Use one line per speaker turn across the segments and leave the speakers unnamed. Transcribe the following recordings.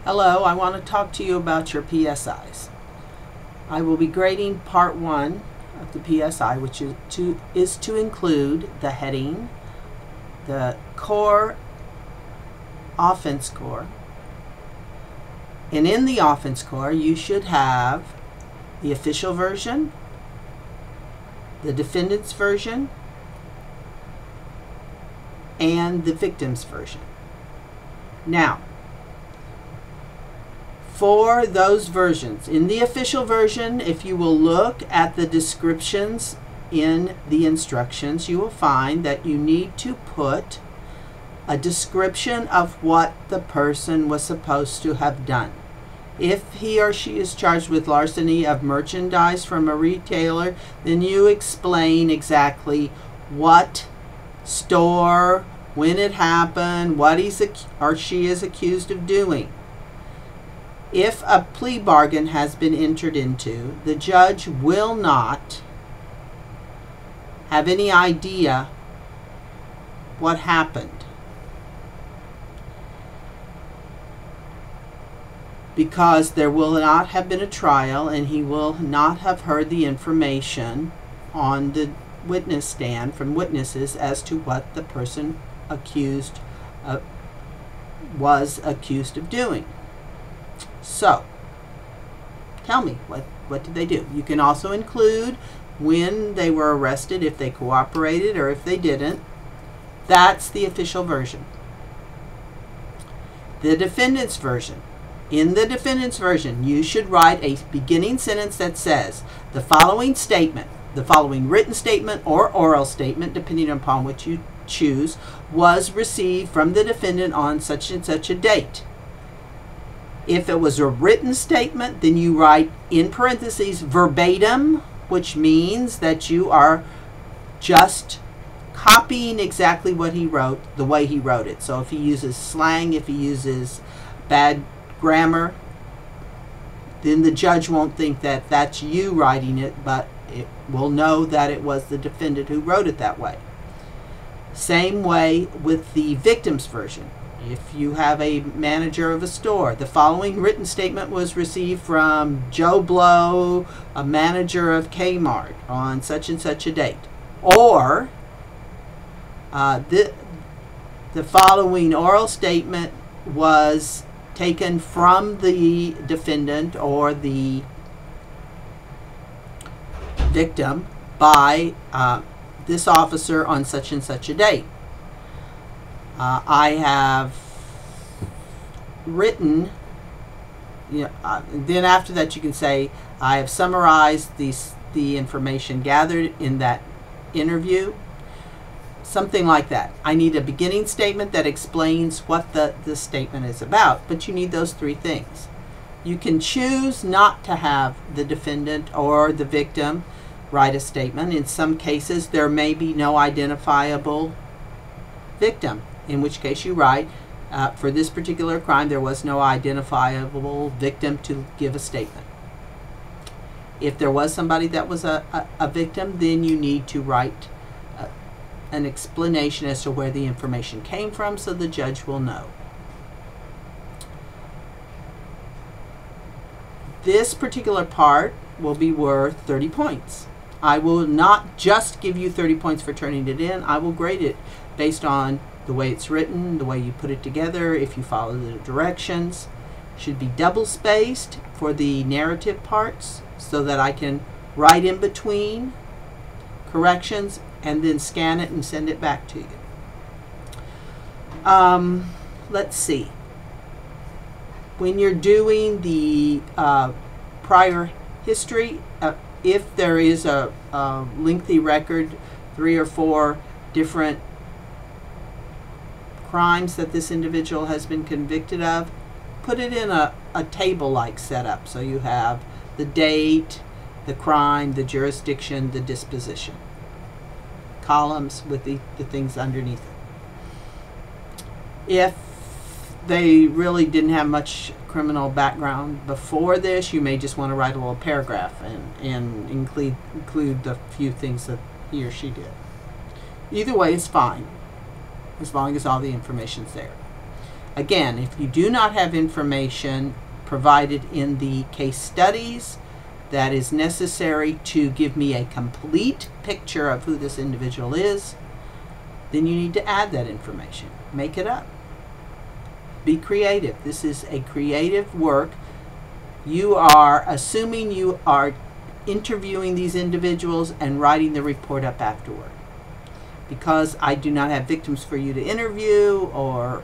Hello, I want to talk to you about your PSIs. I will be grading part 1 of the PSI, which is to include the heading, the core offense score, and in the offense score you should have the official version, the defendant's version, and the victim's version. Now, for those versions, in the official version, if you will look at the descriptions in the instructions, you will find that you need to put a description of what the person was supposed to have done. If he or she is charged with larceny of merchandise from a retailer, then you explain exactly what store, when it happened, what he's or she is accused of doing. If a plea bargain has been entered into, the judge will not have any idea what happened, because there will not have been a trial and he will not have heard the information on the witness stand from witnesses as to what the person accused was accused of doing. So, tell me, what did they do? You can also include when they were arrested, if they cooperated or if they didn't. That's the official version. The defendant's version. In the defendant's version, you should write a beginning sentence that says, the following statement, the following written statement or oral statement, depending upon what you choose, was received from the defendant on such and such a date. If it was a written statement, then you write in parentheses verbatim, which means that you are just copying exactly what he wrote, the way he wrote it. So if he uses slang, if he uses bad grammar, then the judge won't think that that's you writing it, but it will know that it was the defendant who wrote it that way. Same way with the victim's version. If you have a manager of a store, the following written statement was received from Joe Blow, a manager of Kmart, on such and such a date. Or the following oral statement was taken from the defendant or the victim by this officer on such and such a date. I have written, then after that you can say, I have summarized the information gathered in that interview. Something like that. I need a beginning statement that explains what the statement is about, but you need those three things. You can choose not to have the defendant or the victim write a statement. In some cases, there may be no identifiable victim, in which case you write, for this particular crime, there was no identifiable victim to give a statement. If there was somebody that was a victim, then you need to write an explanation as to where the information came from so the judge will know. This particular part will be worth 30 points. I will not just give you 30 points for turning it in. I will grade it based on the way it's written, the way you put it together, if you follow the directions. Should be double spaced for the narrative parts so that I can write in between corrections and then scan it and send it back to you. Let's see. When you're doing the prior history, if there is a lengthy record, 3 or 4 different crimes that this individual has been convicted of, put it in a table-like setup. So you have the date, the crime, the jurisdiction, the disposition. Columns with the things underneath it. If they really didn't have much criminal background before this, you may just want to write a little paragraph and include the few things that he or she did. Either way is fine, as long as all the information's there. Again, if you do not have information provided in the case studies that is necessary to give me a complete picture of who this individual is, then you need to add that information. Make it up. Be creative. This is a creative work. You are assuming you are interviewing these individuals and writing the report up afterward. Because I do not have victims for you to interview or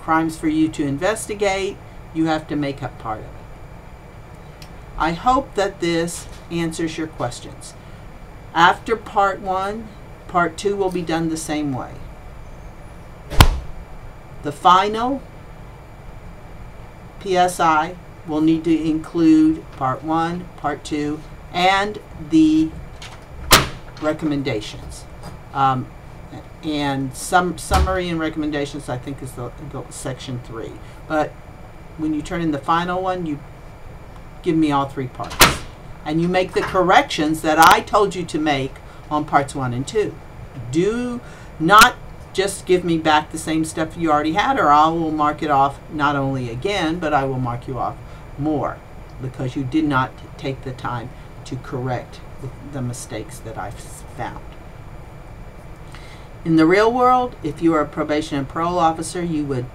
crimes for you to investigate, you have to make up part of it. I hope that this answers your questions. After part 1, part 2 will be done the same way. The final PSI will need to include part 1, part 2, and the recommendations. And some summary and recommendations, I think, is the section 3. But when you turn in the final one, you give me all 3 parts. And you make the corrections that I told you to make on parts 1 and 2. Do not just give me back the same stuff you already had, or I will mark it off not only again, but I will mark you off more because you did not take the time to correct the mistakes that I've found. In the real world, if you are a probation and parole officer, you would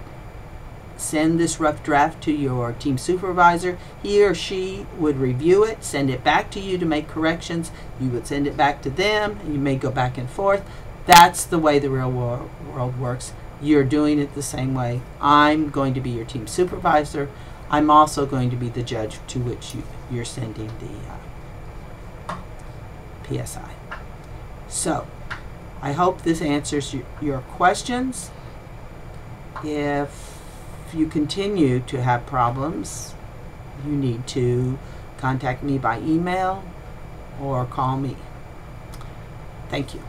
send this rough draft to your team supervisor. He or she would review it, send it back to you to make corrections. You would send it back to them, and you may go back and forth. That's the way the real world works. You're doing it the same way. I'm going to be your team supervisor. I'm also going to be the judge to which you're sending the PSI. So, I hope this answers your questions. If you continue to have problems, you need to contact me by email or call me. Thank you.